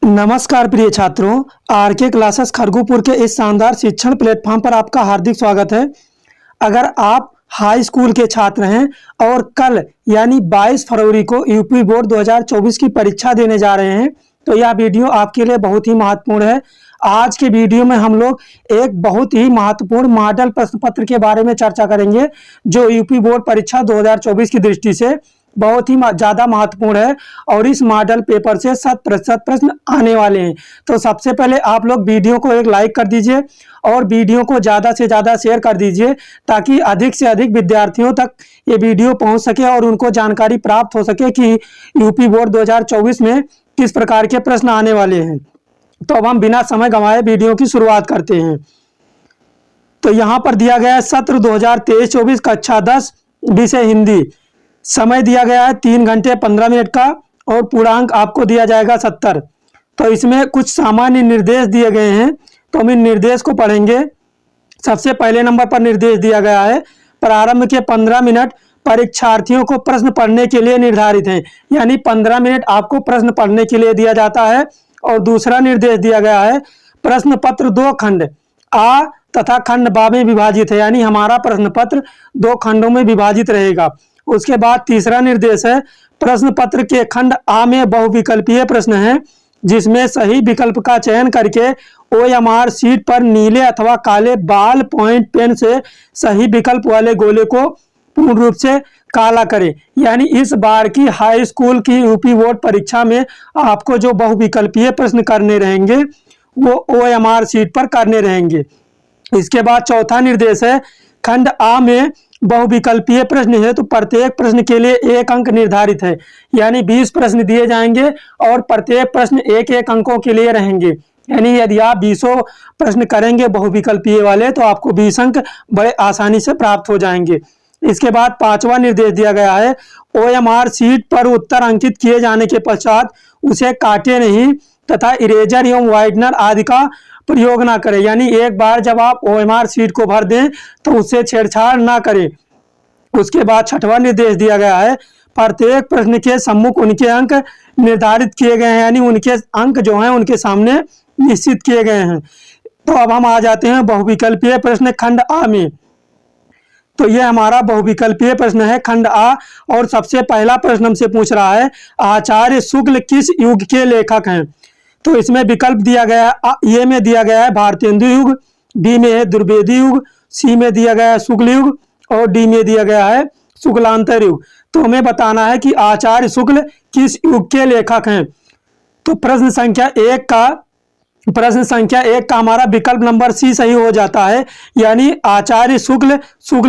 नमस्कार प्रिय छात्रों, आर के क्लासेस खरगोपुर के इस शानदार शिक्षण प्लेटफॉर्म पर आपका हार्दिक स्वागत है। अगर आप हाई स्कूल के छात्र हैं और कल यानी 22 फरवरी को यूपी बोर्ड 2024 की परीक्षा देने जा रहे हैं तो यह वीडियो आपके लिए बहुत ही महत्वपूर्ण है। आज के वीडियो में हम लोग एक बहुत ही महत्वपूर्ण मॉडल प्रश्न पत्र के बारे में चर्चा करेंगे जो यूपी बोर्ड परीक्षा 2024 की दृष्टि से बहुत ही ज़्यादा महत्वपूर्ण है और इस मॉडल पेपर से 100% प्रश्न आने वाले हैं। तो सबसे पहले आप लोग वीडियो को एक लाइक कर दीजिए और वीडियो को ज़्यादा से ज़्यादा शेयर कर दीजिए ताकि अधिक से अधिक विद्यार्थियों तक ये वीडियो पहुंच सके और उनको जानकारी प्राप्त हो सके कि यूपी बोर्ड 2024 में किस प्रकार के प्रश्न आने वाले हैं। तो अब हम बिना समय गंवाए वीडियो की शुरुआत करते हैं। तो यहाँ पर दिया गया है सत्र 2023-24 कक्षा 10 विषय हिंदी। समय दिया गया है 3 घंटे 15 मिनट का और पूर्णांक आपको दिया जाएगा 70। तो इसमें कुछ सामान्य निर्देश दिए गए हैं तो हम इन निर्देश को पढ़ेंगे। सबसे पहले नंबर पर निर्देश दिया गया है प्रारंभ के 15 मिनट परीक्षार्थियों को प्रश्न पढ़ने के लिए निर्धारित हैं, यानी 15 मिनट आपको प्रश्न पढ़ने के लिए दिया जाता है। और दूसरा निर्देश दिया गया है प्रश्न पत्र 2 खंड आ तथा खंड बा में विभाजित है, यानी हमारा प्रश्न पत्र 2 खंडों में विभाजित रहेगा। उसके बाद तीसरा निर्देश है प्रश्न पत्र के खंड आ में बहुविकल्पीय प्रश्न है जिसमें सही विकल्प का चयन करके OMR शीट पर नीले अथवा काले बाल पॉइंट पेन से सही विकल्प वाले गोले को पूर्ण रूप से काला करें। यानी इस बार की हाई स्कूल की यूपी बोर्ड परीक्षा में आपको जो बहुविकल्पीय प्रश्न करने रहेंगे वो OMR शीट पर करने रहेंगे। इसके बाद चौथा निर्देश है खंड आ में बहुविकल्पीय प्रश्न है तो प्रत्येक प्रश्न के लिए 1 अंक निर्धारित है, यानी 20 प्रश्न दिए जाएंगे और प्रत्येक प्रश्न 1-1 अंकों के लिए रहेंगे। यानी यदि आप 20 प्रश्न करेंगे बहुविकल्पीय वाले तो आपको 20 अंक बड़े आसानी से प्राप्त हो जाएंगे। इसके बाद 5वां निर्देश दिया गया है OMR शीट पर उत्तर अंकित किए जाने के पश्चात उसे काटे नहीं तथा इरेजर एवं वाइटनर आदि का प्रयोग ना करें। यानी एक बार जब आप OMR शीट को भर दें तो उससे छेड़छाड़ ना करें। उसके बाद 6वां निर्देश दिया गया है प्रत्येक प्रश्न के सम्मुख उनके अंक निर्धारित किए गए हैं, यानी उनके अंक जो हैं उनके सामने निश्चित किए गए हैं। तो अब हम आ जाते हैं बहुविकल्पीय प्रश्न खंड आ में। तो ये हमारा बहुविकल्पीय प्रश्न है खंड आ और सबसे पहला प्रश्न हमसे पूछ रहा है आचार्य शुक्ल किस युग के लेखक हैं। तो इसमें विकल्प दिया गया है ए में दिया गया है भारतेंदु युग, बी में है द्विवेदी युग, सी में दिया गया है शुक्ल युग और डी में दिया गया है शुक्लांतर युग। तो हमें बताना है कि आचार्य शुक्ल किस युग के लेखक हैं। तो प्रश्न संख्या 1 का हमारा विकल्प नंबर सी सही हो जाता है, यानी आचार्य शुक्ल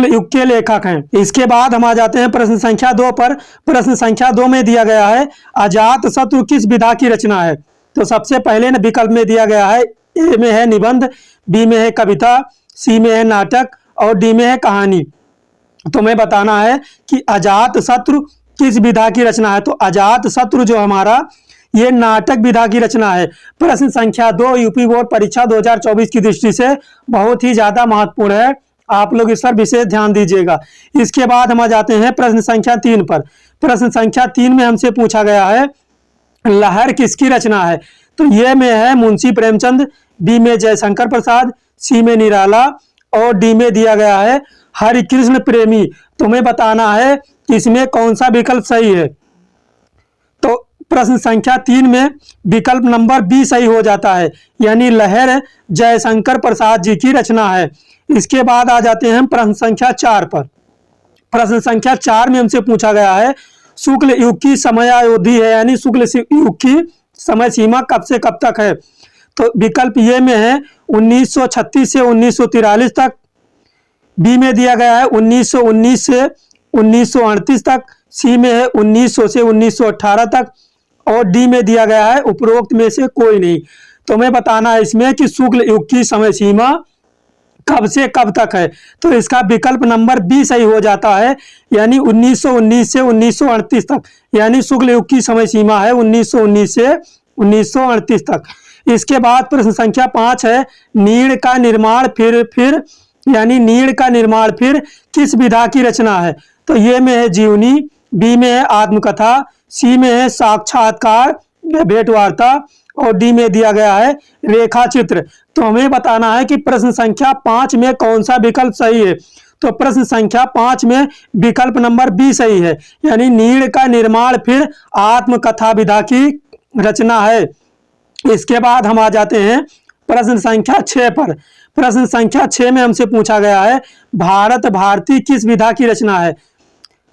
युग के लेखक हैं। इसके बाद हम आ जाते हैं प्रश्न संख्या 2 पर। प्रश्न संख्या 2 में दिया गया है अजात शत्रु किस विधा की रचना है। तो सबसे पहले ना विकल्प में दिया गया है ए में है निबंध, बी में है कविता, सी में है नाटक और डी में है कहानी। तो हमें बताना है कि अजात शत्रु किस विधा की रचना है। तो अजात शत्रु जो हमारा ये नाटक विधा की रचना है। प्रश्न संख्या 2 यूपी बोर्ड परीक्षा 2024 की दृष्टि से बहुत ही ज्यादा महत्वपूर्ण है, आप लोग इस पर विशेष ध्यान दीजिएगा। इसके बाद हम आ जाते हैं प्रश्न संख्या 3 पर। प्रश्न संख्या 3 में हमसे पूछा गया है लहर किसकी रचना है। तो ये में है मुंशी प्रेमचंद, बी में जयशंकर प्रसाद, सी में निराला और डी में दिया गया है हरिकृष्ण प्रेमी। तुम्हें बताना है कि इसमें कौन सा विकल्प सही है। तो प्रश्न संख्या 3 में विकल्प नंबर बी सही हो जाता है, यानी लहर जयशंकर प्रसाद जी की रचना है। इसके बाद आ जाते हैं हम प्रश्न संख्या 4 पर। प्रश्न संख्या 4 में हमसे पूछा गया है शुक्ल युग की समयावधि है, यानी शुक्ल युग की समय सीमा कब से कब तक है। तो विकल्प ये में है 1936 से 1943 तक, बी में दिया गया है 1919 से 1938 तक, सी में है 1900 से 1918 तक और डी में दिया गया है उपरोक्त में से कोई नहीं। तो हमें बताना है इसमें कि शुक्ल युग की समय सीमा कब से कब तक है। तो इसका विकल्प नंबर बी सही हो जाता है, यानी 1919 से 1938 तक, यानी शुक्ल युग की समय सीमा है 1919 से 1938 तक। इसके बाद प्रश्न संख्या 5 है नीड़ का निर्माण फिर यानी नीड़ का निर्माण फिर किस विधा की रचना है। तो ये में है जीवनी, बी में है आत्मकथा, सी में है साक्षात्कार भेंट वार्ता और डी में दिया गया है रेखा चित्र। तो हमें बताना है कि प्रश्न संख्या 5 में कौन सा विकल्प सही है। तो प्रश्न संख्या 5 में विकल्प नंबर बी सही है, यानी नीड़ का निर्माण फिर आत्मकथा विधा की रचना है। इसके बाद हम आ जाते हैं प्रश्न संख्या 6 पर। प्रश्न संख्या 6 में हमसे पूछा गया है भारत भारती किस विधा की रचना है,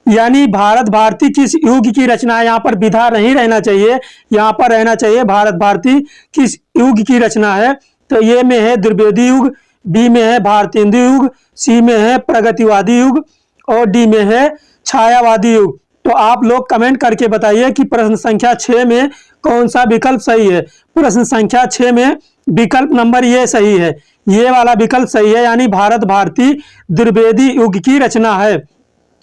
यानी भारत भारती किस युग की रचना है। यहाँ पर विधा नहीं रहना चाहिए, यहाँ पर रहना चाहिए भारत भारती किस युग की रचना है। तो ये में है द्विवेदी युग, बी में है भारतेंदु युग, सी में है प्रगतिवादी युग और डी में है छायावादी युग। तो आप लोग कमेंट करके बताइए कि प्रश्न संख्या 6 में कौन सा विकल्प सही है। प्रश्न संख्या 6 में विकल्प नंबर ये सही है, ये वाला विकल्प सही है, यानी भारत भारती द्विवेदी युग की रचना है।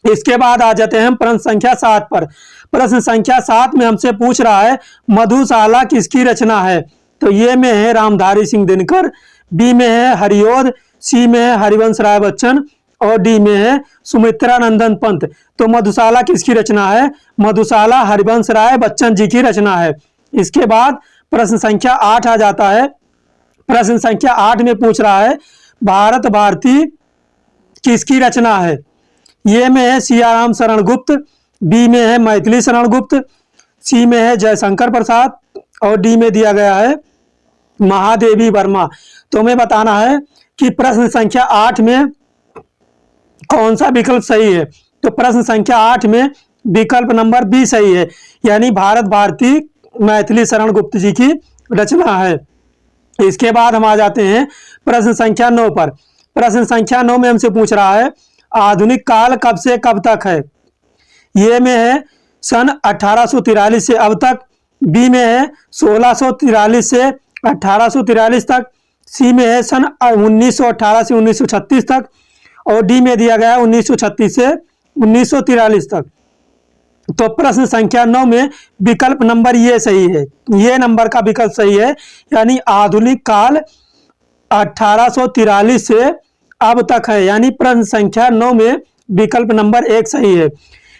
इसके बाद आ जाते हैं हम प्रश्न संख्या 7 पर। प्रश्न संख्या 7 में हमसे पूछ रहा है मधुशाला किसकी रचना है। तो ये में है रामधारी सिंह दिनकर, बी में है हरिओध, सी में है हरिवंश राय बच्चन और डी में है सुमित्रा नंदन पंत। तो मधुशाला किसकी रचना है, मधुशाला हरिवंश राय बच्चन जी की रचना है। इसके बाद प्रश्न संख्या 8 आ जाता है। प्रश्न संख्या 8 में पूछ रहा है भारत भारती किसकी रचना है। ये में है सियाराम शरण गुप्त, बी में है मैथिली शरण गुप्त, सी में है जयशंकर प्रसाद और डी में दिया गया है महादेवी वर्मा। तो हमें बताना है कि प्रश्न संख्या 8 में कौन सा विकल्प सही है। तो प्रश्न संख्या 8 में विकल्प नंबर बी सही है, यानी भारत भारती मैथिली शरण गुप्त जी की रचना है। इसके बाद हम आ जाते हैं प्रश्न संख्या 9 पर। प्रश्न संख्या 9 में हमसे पूछ रहा है आधुनिक काल कब से कब तक है। ये में है सन 1843 से अब तक, बी में है 1643 से 1843 तक, सी में है सन 1918 से 1936 तक और डी में दिया गया है 1936 से 1943 तक। तो प्रश्न संख्या 9 में विकल्प नंबर ये सही है, ये नंबर का विकल्प सही है, यानी आधुनिक काल 1843 से अब तक है, यानी प्रश्न संख्या 9 में विकल्प नंबर 1 सही है।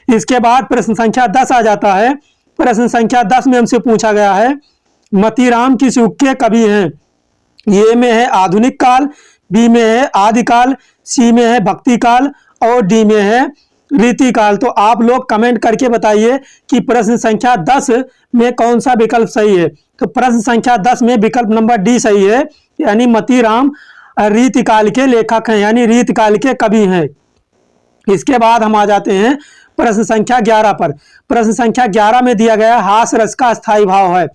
इसके बाद प्रश्न संख्या 10 आ जाता है। प्रश्न संख्या 10 में हमसे पूछा गया है मतीराम किस युग के कवि हैं। ये में है आधुनिक काल, बी में है आदिकाल, सी में है भक्ति काल और डी में है रीतिकाल। तो आप लोग कमेंट करके बताइए कि प्रश्न संख्या 10 में कौन सा विकल्प सही है। तो प्रश्न संख्या 10 में विकल्प नंबर डी सही है, यानी मतीराम रीतिकाल के लेखक हैं, यानी रीतिकाल के कवि हैं। इसके बाद हम आ जाते हैं प्रश्न संख्या 11 पर। प्रश्न संख्या 11 में दिया गया हास रस का स्थायी भाव है।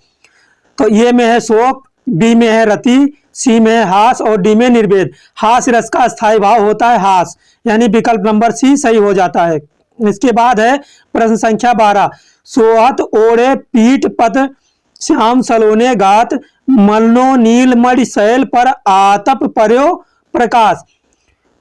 तो ये में है शोक, बी में है रति, सी में है हास और डी में निर्वेद। हास रस का स्थायी भाव होता है हास, यानी विकल्प नंबर सी सही हो जाता है। इसके बाद है प्रश्न संख्या 12 सोहत ओढ़े पीठ पत श्याम सलोने गात मलनो नील मणि शैल पर आतप पर्यो प्रकाश।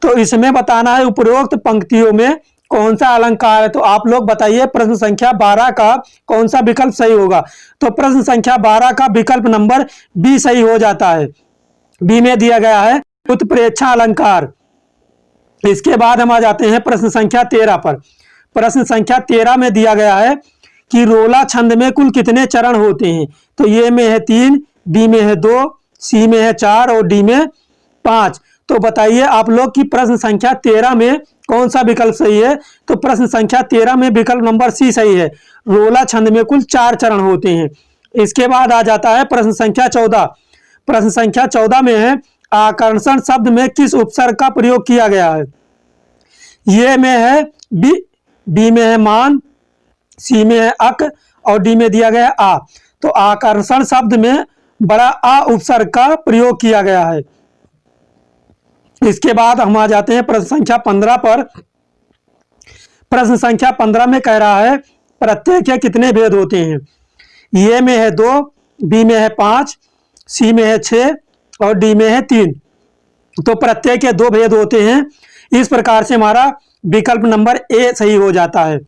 तो इसमें बताना है उपरोक्त पंक्तियों में कौन सा अलंकार है। तो आप लोग बताइए प्रश्न संख्या 12 का कौन सा विकल्प सही होगा। तो प्रश्न संख्या 12 का विकल्प नंबर बी सही हो जाता है, बी में दिया गया है उत्प्रेक्षा अलंकार। इसके बाद हम आ जाते हैं प्रश्न संख्या 13 पर। प्रश्न संख्या 13 में दिया गया है कि रोला छंद में कुल कितने चरण होते हैं। तो ये में है 3, बी में है 2, सी में है 4 और डी में 5। तो बताइए आप लोग कि प्रश्न संख्या 13 में कौन सा विकल्प सही है। तो प्रश्न संख्या 13 में विकल्प नंबर सी सही है, रोला छंद में कुल 4 चरण होते हैं। इसके बाद आ जाता है प्रश्न संख्या 14। प्रश्न संख्या 14 में है आकर्षण शब्द में किस उपसर्ग का प्रयोग किया गया है। ये में है बी में है मान, सी में है अक और डी में दिया गया है आ। तो आकर्षण शब्द में बड़ा आ उपसर्ग का प्रयोग किया गया है। इसके बाद हम आ जाते हैं प्रश्न संख्या 15 पर। प्रश्न संख्या 15 में कह रहा है प्रत्यय के कितने भेद होते हैं। ये में है 2, बी में है 5, सी में है 6 और डी में है 3। तो प्रत्यय के 2 भेद होते हैं। इस प्रकार से हमारा विकल्प नंबर ए सही हो जाता है।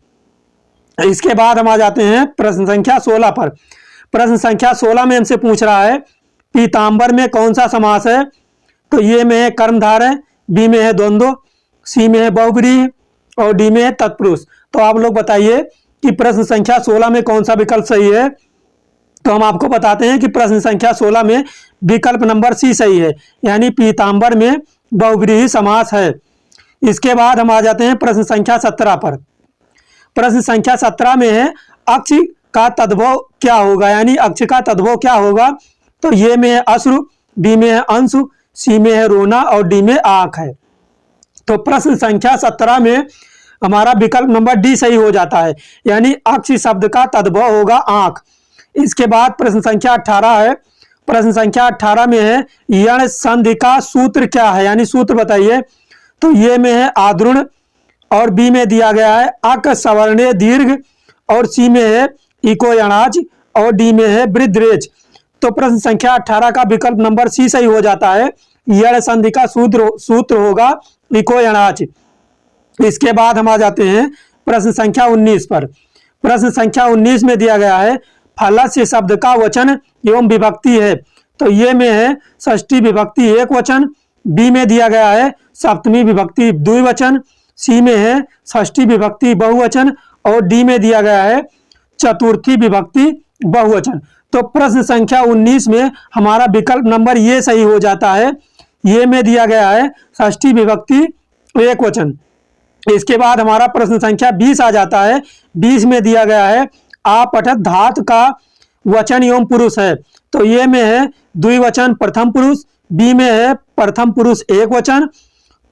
इसके बाद हम आ जाते हैं प्रश्न संख्या 16 पर। प्रश्न संख्या 16 में हमसे पूछ रहा है पीताम्बर में कौन सा समास है। तो ये में है कर्मधारय, बी में है द्वंद्व, सी में है बहुब्रीहि और डी में है तत्पुरुष। तो आप लोग बताइए कि प्रश्न संख्या 16 में कौन सा विकल्प सही है। तो हम आपको बताते हैं कि प्रश्न संख्या 16 में विकल्प नंबर सी सही है, यानी पीतांबर में बहुव्रीहि समास है। इसके बाद हम आ जाते हैं प्रश्न संख्या 17 पर। प्रश्न संख्या 17 में है अक्ष का तद्भव क्या होगा, यानी अक्ष का तद्भव क्या होगा। तो ये में है अश्रु, बी में है अंशु, सी में है रोना और डी में आंख है। तो प्रश्न संख्या 17 में हमारा विकल्प नंबर डी सही हो जाता है, यानी अक्ष शब्द का तद्भव होगा आंख। इसके बाद प्रश्न संख्या 18 है। प्रश्न संख्या 18 में है यण संधि का सूत्र क्या है, यानी सूत्र बताइए। तो ये में है आद्रुण और बी में दिया गया है अक सवर्णे दीर्घ और सी में है इको यणाज और डी में है वृद्धरेच। तो प्रश्न संख्या 18 का विकल्प नंबर सी सही हो जाता है, यण संधि का सूत्र होगा इको यणाज। इसके बाद हम आ जाते हैं प्रश्न संख्या 19 पर। प्रश्न संख्या 19 में दिया गया है फलस्य शब्द का वचन एवं विभक्ति है। तो ये में है षष्ठी विभक्ति एक वचन, बी में दिया गया है सप्तमी विभक्ति द्विवचन, सी में है षष्ठी विभक्ति बहुवचन और डी में दिया गया है चतुर्थी विभक्ति बहुवचन। तो प्रश्न संख्या 19 में हमारा विकल्प नंबर ये सही हो जाता है, ये में दिया गया है षष्ठी विभक्ति एक वचन। इसके बाद हमारा प्रश्न संख्या 20 आ जाता है। 20 में दिया गया है आपठत धातु का वचन एवं पुरुष है। तो ये में है द्विवचन प्रथम पुरुष, बी में है प्रथम पुरुष एक वचन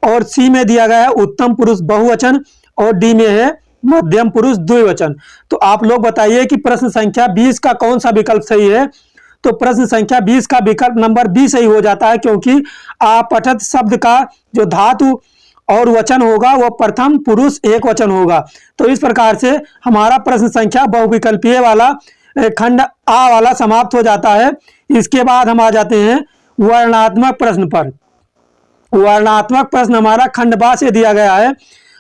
और सी में दिया गया है उत्तम पुरुष बहुवचन और डी में है मध्यम पुरुष द्विवचन। तो आप लोग बताइए कि प्रश्न संख्या 20 का कौन सा विकल्प सही है। तो प्रश्न संख्या 20 का विकल्प नंबर बी सही हो जाता है, क्योंकि आपठत शब्द का जो धातु और वचन होगा वो प्रथम पुरुष एक वचन होगा। तो इस प्रकार से हमारा प्रश्न संख्या बहुविकल्पीय वाला खंड आ वाला समाप्त हो जाता है। इसके बाद हम आ जाते हैं वर्णात्मक प्रश्न पर। वर्णात्मक प्रश्न हमारा खंड बा से दिया गया है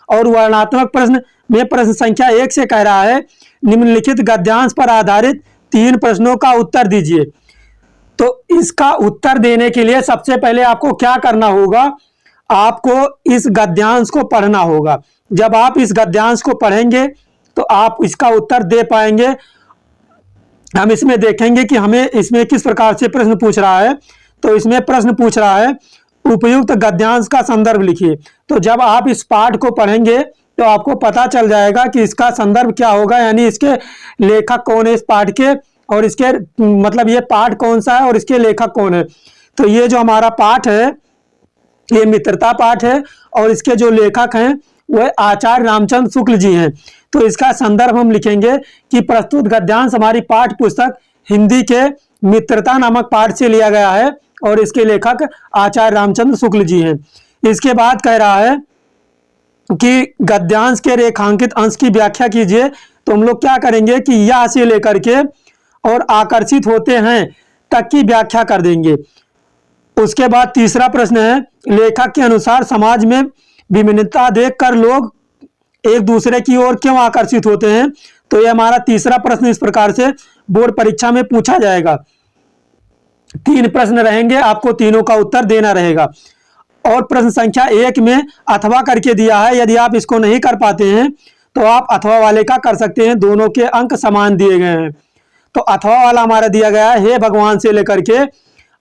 और वर्णात्मक प्रश्न में प्रश्न संख्या 1 से कह रहा है निम्नलिखित गद्यांश पर आधारित 3 प्रश्नों का उत्तर दीजिए। तो इसका उत्तर देने के लिए सबसे पहले आपको क्या करना होगा, आपको इस गद्यांश को पढ़ना होगा। जब आप इस गद्यांश को पढ़ेंगे तो आप इसका उत्तर दे पाएंगे। हम इसमें देखेंगे कि हमें इसमें किस प्रकार से प्रश्न पूछ रहा है। तो इसमें प्रश्न पूछ रहा है उपयुक्त गद्यांश का संदर्भ लिखिए। तो जब आप इस पाठ को पढ़ेंगे तो आपको पता चल जाएगा कि इसका संदर्भ क्या होगा, यानी इसके लेखक कौन है इस पाठ के, और इसके मतलब ये पाठ कौन सा है और इसके लेखक कौन है। तो ये जो हमारा पाठ है ये मित्रता पाठ है और इसके जो लेखक हैं वह आचार्य रामचंद्र शुक्ल जी हैं। तो इसका संदर्भ हम लिखेंगे कि प्रस्तुत गद्यांश हमारी पाठ्य पुस्तक हिंदी के मित्रता नामक पाठ से लिया गया है और इसके लेखक आचार्य रामचंद्र शुक्ल जी हैं। इसके बाद कह रहा है कि गद्यांश के रेखांकित अंश की व्याख्या कीजिए। तो हम लोग क्या करेंगे कि यह से लेकर के और आकर्षित होते हैं तक की व्याख्या कर देंगे। उसके बाद तीसरा प्रश्न है लेखक के अनुसार समाज में विभिन्नता देखकर लोग एक दूसरे की ओर क्यों आकर्षित होते हैं। तो ये हमारा तीसरा प्रश्न इस प्रकार से बोर्ड परीक्षा में पूछा जाएगा। 3 प्रश्न रहेंगे, आपको तीनों का उत्तर देना रहेगा। और प्रश्न संख्या 1 में अथवा करके दिया है, यदि आप इसको नहीं कर पाते हैं तो आप अथवा वाले का कर सकते हैं, दोनों के अंक समान दिए गए हैं। तो अथवा वाला हमारा दिया गया है हे भगवान से लेकर के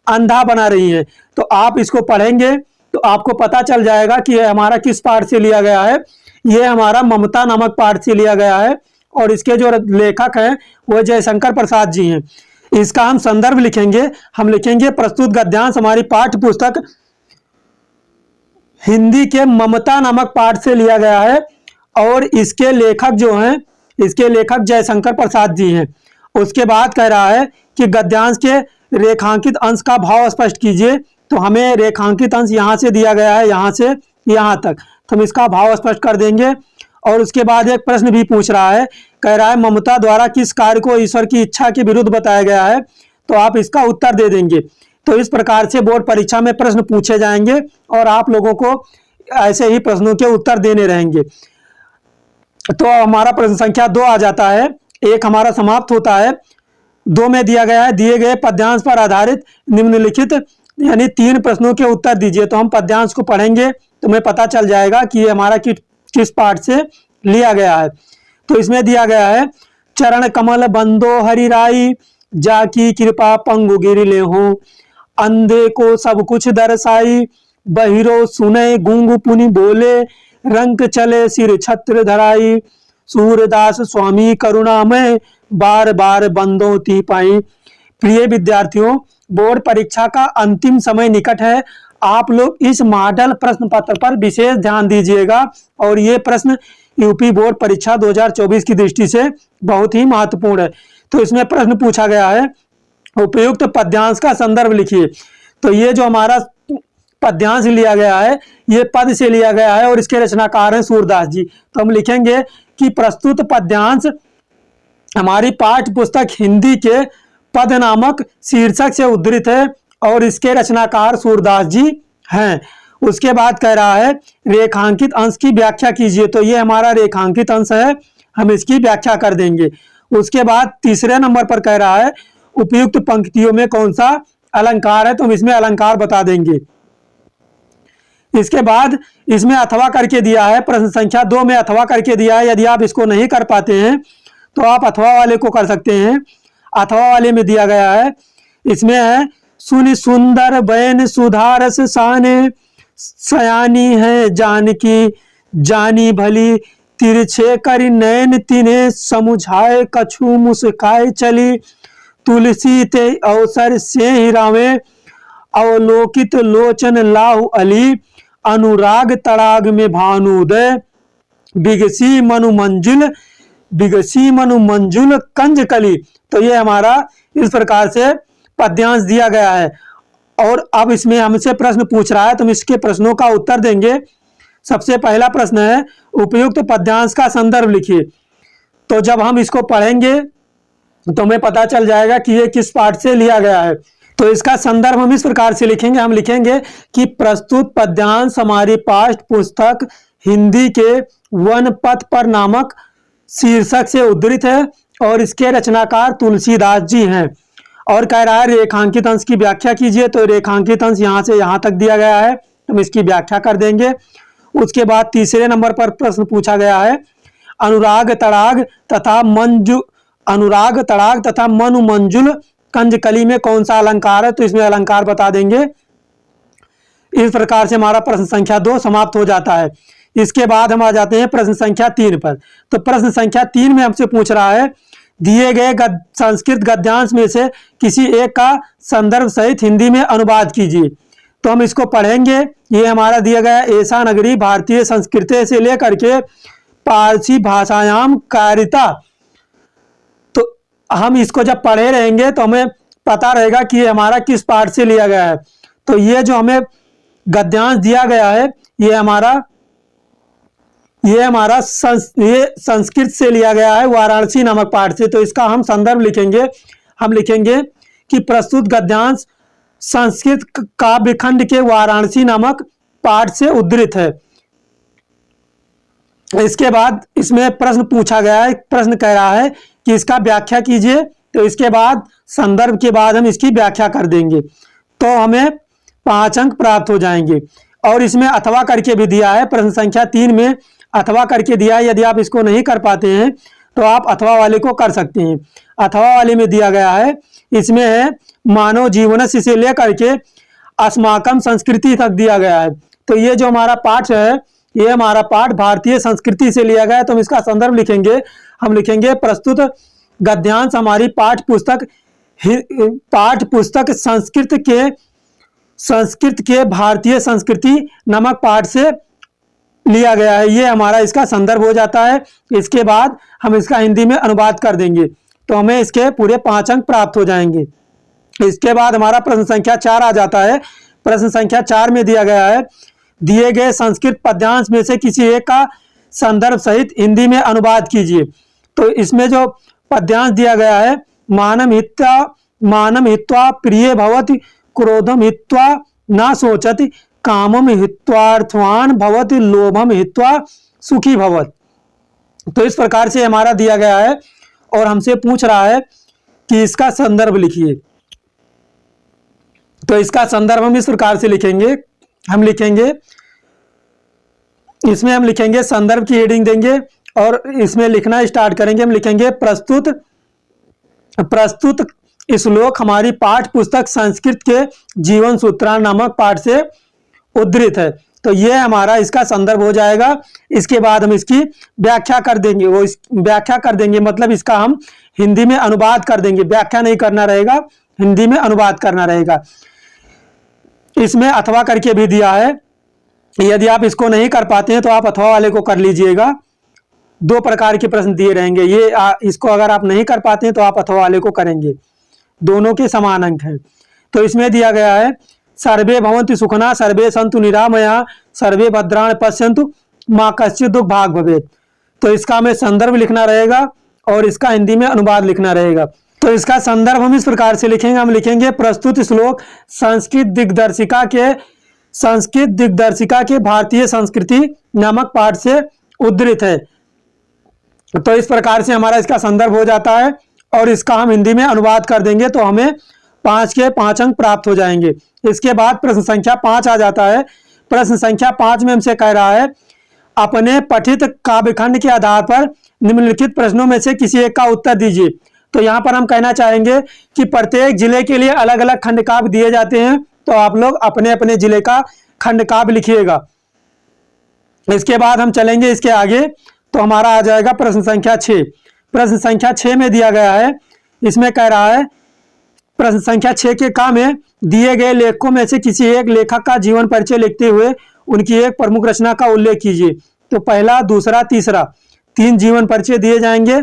अंधा बना रही है। तो आप इसको पढ़ेंगे तो आपको पता चल जाएगा कि यह हमारा किस पाठ से लिया गया है। यह हमारा ममता नामक पाठ से लिया गया है और इसके जो लेखक हैं वह जयशंकर प्रसाद जी हैं। इसका हम संदर्भ लिखेंगे, हम लिखेंगे प्रस्तुत गद्यांश हमारी पाठ्य पुस्तक हिंदी के ममता नामक पाठ से लिया गया है और इसके लेखक जो हैं इसके लेखक जयशंकर प्रसाद जी हैं। उसके बाद कह रहा है कि गद्यांश के रेखांकित अंश का भाव स्पष्ट कीजिए। तो हमें रेखांकित अंश यहाँ से दिया गया है, यहाँ से यहाँ तक, तो हम इसका भाव स्पष्ट कर देंगे। और उसके बाद एक प्रश्न भी पूछ रहा है, कह रहा है ममता द्वारा किस कार्य को ईश्वर की इच्छा के विरुद्ध बताया गया है। तो आप इसका उत्तर दे देंगे। तो इस प्रकार से बोर्ड परीक्षा में प्रश्न पूछे जाएंगे और आप लोगों को ऐसे ही प्रश्नों के उत्तर देने रहेंगे। तो हमारा प्रश्न संख्या 2 आ जाता है, 1 हमारा समाप्त होता है। 2 में दिया गया है दिए गए पद्यांश पर आधारित निम्नलिखित यानी 3 प्रश्नों के उत्तर दीजिए। तो हम पद्यांश को पढ़ेंगे तो हमें पता चल जाएगा कि ये हमारा किस पाठ से लिया गया है। तो इसमें दिया गया है चरण कमल बंदो हरिराई जाकी कृपा पंगु गिर ले हो, अंधे को सब कुछ दर्शाई, बहिरो सुने गूंग पुनि बोले, रंक चले सिर छत्र धराई, सूरदास स्वामी करुणामय, बार बार बंदों ती पाई। प्रिय विद्यार्थियों, बोर्ड परीक्षा का अंतिम समय निकट है। आप लोग इस मॉडल प्रश्न पत्र पर विशेष ध्यान दीजिएगा और ये प्रश्न यूपी बोर्ड परीक्षा 2024 की दृष्टि से बहुत ही महत्वपूर्ण है। तो इसमें प्रश्न पूछा गया है, उपयुक्त पद्यांश का संदर्भ लिखिए। तो ये जो हमारा पद्यांश लिया गया है ये पद से लिया गया है और इसके रचनाकार हैं सूरदास जी। तो हम लिखेंगे कि प्रस्तुत पद्यांश हमारी पाठ्य पुस्तक हिंदी के पद नामक शीर्षक से उद्धृत है और इसके रचनाकार सूरदास जी हैं। उसके बाद कह रहा है रेखांकित अंश की व्याख्या कीजिए। तो ये हमारा रेखांकित अंश है, हम इसकी व्याख्या कर देंगे। उसके बाद तीसरे नंबर पर कह रहा है उपयुक्त पंक्तियों में कौन सा अलंकार है, तो हम इसमें अलंकार बता देंगे। इसके बाद इसमें अथवा करके दिया है, प्रश्न संख्या 2 में अथवा करके दिया है। यदि आप इसको नहीं कर पाते हैं तो आप अथवा वाले को कर सकते हैं। अथवा वाले में दिया गया है, इसमें है सुनि सुंदर बयन सुधारस साने, सयानी है जानकी जानी भली, तिरछे करि नैन तिन्हे समुझाए, कछु मुस्काए चली, तुलसी ते अवसर से ही रावे, अवलोकित लोचन लाहु अली, अनुराग तड़ाग में भानुदय, बिगसी मनु मंजुल कंज कली। तो ये हमारा इस प्रकार से पद्यांश दिया गया है और अब इसमें हमसे प्रश्न पूछ रहा है तो हम इसके प्रश्नों का उत्तर देंगे। सबसे पहला प्रश्न है उपयुक्त पद्यांश का संदर्भ लिखिए। तो जब हम इसको पढ़ेंगे तो हमें पता चल जाएगा कि ये किस पाठ से लिया गया है। तो इसका संदर्भ हम इस प्रकार से लिखेंगे, हम लिखेंगे कि प्रस्तुत पद्यांश हमारी पाठ्य पुस्तक हिंदी के वन पथ पर नामक शीर्षक से उद्धृत है और इसके रचनाकार तुलसीदास जी हैं। और कह रहा है रेखांकित अंश की व्याख्या कीजिए। तो रेखांकित अंश यहाँ से यहाँ तक दिया गया है, हम इसकी व्याख्या कर देंगे। उसके बाद तीसरे नंबर पर प्रश्न पूछा गया है अनुराग तड़ाग तथा मनु मंजुल कंजकली में कौन सा अलंकार है, तो इसमें अलंकार बता देंगे। इस प्रकार से हमारा प्रश्न संख्या 2 समाप्त हो जाता है। इसके बाद हम आ जाते हैं प्रश्न संख्या 3 पर। तो प्रश्न संख्या 3 में हमसे पूछ रहा है दिए गए संस्कृत गद्यांश में से किसी एक का संदर्भ सहित हिंदी में अनुवाद कीजिए। तो हम इसको पढ़ेंगे। ये हमारा दिया गया ऐसा नगरी भारतीय संस्कृति से लेकर के पारसी भाषायाम कारिता। तो हम इसको जब पढ़े रहेंगे तो हमें पता रहेगा कि ये हमारा किस पाठ से लिया गया है। तो ये जो हमें गद्यांश दिया गया है ये हमारा संस्कृत से लिया गया है, वाराणसी नामक पाठ से। तो इसका हम संदर्भ लिखेंगे, हम लिखेंगे कि प्रस्तुत गद्यांश संस्कृत काव्यखंड के वाराणसी नामक पाठ से उद्धृत है। इसके बाद इसमें प्रश्न पूछा गया है, प्रश्न कह रहा है कि इसका व्याख्या कीजिए। तो इसके बाद संदर्भ के बाद हम इसकी व्याख्या कर देंगे तो हमें 5 अंक प्राप्त हो जाएंगे। और इसमें अथवा करके भी दिया है, प्रश्न संख्या 3 में अथवा करके दिया है। यदि आप इसको नहीं कर पाते हैं तो आप अथवा वाले को कर सकते हैं। अथवा वाले में दिया गया है, इसमें है मानव जीवन से लेकर के अस्माकम संस्कृति तक दिया गया है। तो ये जो हमारा पाठ है ये हमारा पाठ भारतीय संस्कृति से लिया गया है। तो हम इसका संदर्भ लिखेंगे, हम लिखेंगे प्रस्तुत गद्यांश हमारी पाठ्य पुस्तक संस्कृत के भारतीय संस्कृति नामक पाठ से लिया गया है। ये हमारा इसका संदर्भ हो जाता है। इसके बाद हम इसका हिंदी में अनुवाद कर देंगे तो हमें इसके पूरे 5 अंक प्राप्त हो जाएंगे। इसके बाद हमारा प्रश्न संख्या 4 आ जाता है। प्रश्न संख्या 4 में दिया गया है दिए गए संस्कृत पद्यांश में से किसी एक का संदर्भ सहित हिंदी में अनुवाद कीजिए। तो इसमें जो पद्यांश दिया गया है मानम हित्वा प्रिय भवति, क्रोधम हित्वा न सोचति, कामम हित्वार्थवान भवति, लोभम हित्वा सुखी भवत। तो इस प्रकार से हमारा दिया गया है और हमसे पूछ रहा है कि इसका संदर्भ लिखिए। तो इसका संदर्भ हम इस प्रकार से लिखेंगे, हम लिखेंगे इसमें हम लिखेंगे संदर्भ की हेडिंग देंगे और इसमें लिखना स्टार्ट करेंगे। हम लिखेंगे प्रस्तुत श्लोक हमारी पाठ्य पुस्तक संस्कृत के जीवन सूत्रांक नामक पाठ से उद्धृत है। तो ये हमारा इसका संदर्भ हो जाएगा। इसके बाद हम इसकी व्याख्या कर देंगे, वो इस व्याख्या कर देंगे मतलब इसका हम हिंदी में अनुवाद कर देंगे। व्याख्या नहीं करना रहेगा, हिंदी में अनुवाद करना रहेगा। इसमें अथवा करके भी दिया है, यदि आप इसको नहीं कर पाते हैं तो आप अथवा वाले को कर लीजिएगा। 2 प्रकार के प्रश्न दिए रहेंगे, ये इसको अगर आप नहीं कर पाते हैं तो आप अथवा वाले को करेंगे, दोनों के समान अंक हैं। तो इसमें दिया गया है सर्वे भवन्तु सुखना सर्वे सन्तु निरामया सर्वे भद्राणि पश्यन्तु मा कश्चित् दुःख भाग् भवेत्। तो इसका हमें संदर्भ लिखना रहेगा और इसका हिंदी में अनुवाद लिखना रहेगा। तो इसका संदर्भ हम इस प्रकार से लिखेंगे, हम लिखेंगे प्रस्तुत श्लोक संस्कृत दिग्दर्शिका के भारतीय संस्कृति नामक पाठ से उद्धृत है। तो इस प्रकार से हमारा इसका संदर्भ हो जाता है और इसका हम हिंदी में अनुवाद कर देंगे तो हमें 5 के 5 अंक प्राप्त हो जाएंगे। इसके बाद प्रश्न संख्या 5 आ जाता है। प्रश्न संख्या 5 में हमसे कह रहा है अपने पठित काव्यखंड के आधार पर निम्नलिखित प्रश्नों में से किसी एक का उत्तर दीजिए। तो यहाँ पर हम कहना चाहेंगे कि प्रत्येक जिले के लिए अलग अलग खंड काव्य दिए जाते हैं, तो आप लोग अपने अपने जिले का खंड काव्य लिखिएगा। इसके बाद हम चलेंगे इसके आगे, तो हमारा आ जाएगा प्रश्न संख्या 6। प्रश्न संख्या 6 में दिया गया है, इसमें कह रहा है प्रश्न संख्या 6 के का में दिए गए लेखकों में से किसी एक लेखक का जीवन परिचय लिखते हुए उनकी एक प्रमुख रचना का उल्लेख कीजिए। तो पहला, दूसरा, तीसरा 3 जीवन परिचय दिए जाएंगे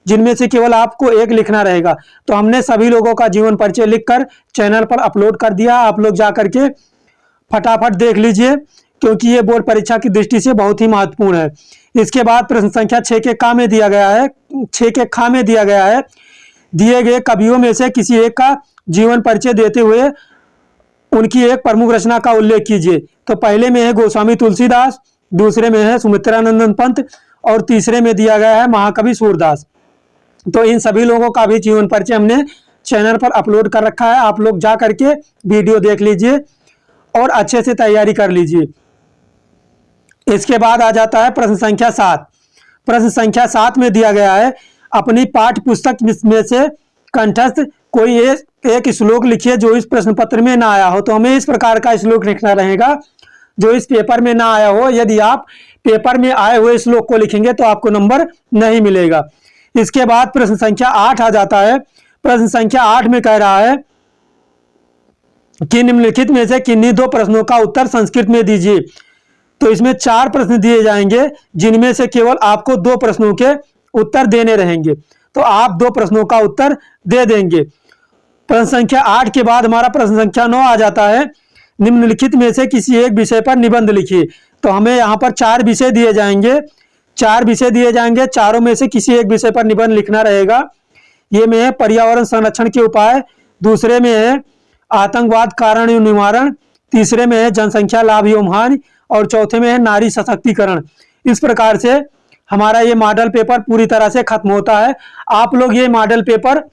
जिनमें से केवल आपको एक लिखना रहेगा। तो हमने सभी लोगों का जीवन परिचय लिखकर चैनल पर अपलोड कर दिया, आप लोग जा करके फटाफट देख लीजिए क्योंकि ये बोर्ड परीक्षा की दृष्टि से बहुत ही महत्वपूर्ण है। इसके बाद प्रश्न संख्या 6 के का में दिया गया है, 6 के खा में दिया गया है दिए गए कवियों में से किसी एक का जीवन परिचय देते हुए उनकी एक प्रमुख रचना का उल्लेख कीजिए। तो पहले में है गोस्वामी तुलसीदास, दूसरे में है सुमित्रानंदन पंत और तीसरे में दिया गया है महाकवि सूरदास। तो इन सभी लोगों का भी जीवन परिचय हमने चैनल पर अपलोड कर रखा है, आप लोग जा करके वीडियो देख लीजिए और अच्छे से तैयारी कर लीजिए। इसके बाद आ जाता है प्रश्न संख्या 7। प्रश्न संख्या 7 में दिया गया है अपनी पाठ्य पुस्तक में से कंठस्थ कोई एक श्लोक लिखिए जो इस प्रश्न पत्र में ना आया हो। तो हमें इस प्रकार का श्लोक लिखना रहेगा जो इस पेपर में ना आया हो। यदि आप पेपर में आए हुए श्लोक को लिखेंगे तो आपको नंबर नहीं मिलेगा। इसके बाद प्रश्न संख्या 8 आ जाता है। प्रश्न संख्या 8 में कह रहा है कि निम्नलिखित में से किन्हीं 2 प्रश्नों का उत्तर संस्कृत में दीजिए। तो इसमें 4 प्रश्न दिए जाएंगे जिनमें से केवल आपको 2 प्रश्नों के उत्तर देने रहेंगे, तो आप 2 प्रश्नों का उत्तर दे देंगे। प्रश्न संख्या 8 के बाद हमारा प्रश्न संख्या 9 आ जाता है। निम्नलिखित में से किसी एक विषय पर निबंध लिखिए। तो हमें यहाँ पर 4 विषय दिए जाएंगे, 4 विषय दिए जाएंगे, चारों में से किसी एक विषय पर निबंध लिखना रहेगा। ये में है पर्यावरण संरक्षण के उपाय, दूसरे में है आतंकवाद कारण एवं निवारण, तीसरे में है जनसंख्या लाभ एवं हानि और चौथे में है नारी सशक्तिकरण। इस प्रकार से हमारा ये मॉडल पेपर पूरी तरह से खत्म होता है। आप लोग ये मॉडल पेपर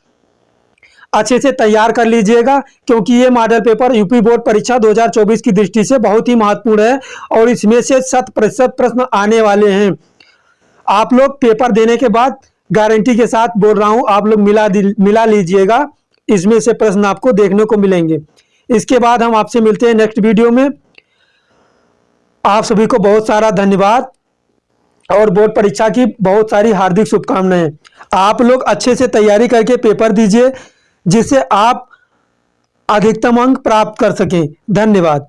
अच्छे से तैयार कर लीजिएगा क्योंकि ये मॉडल पेपर यूपी बोर्ड परीक्षा 2024 की दृष्टि से बहुत ही महत्वपूर्ण है और इसमें से 100% प्रश्न आने वाले हैं। आप लोग पेपर देने के बाद गारंटी के साथ बोल रहा हूं, आप लोग मिला लीजिएगा, इसमें से प्रश्न आपको देखने को मिलेंगे। इसके बाद हम आपसे मिलते हैं नेक्स्ट वीडियो में। आप सभी को बहुत सारा धन्यवाद और बोर्ड परीक्षा की बहुत सारी हार्दिक शुभकामनाएं। आप लोग अच्छे से तैयारी करके पेपर दीजिए जिससे आप अधिकतम अंक प्राप्त कर सकें। धन्यवाद।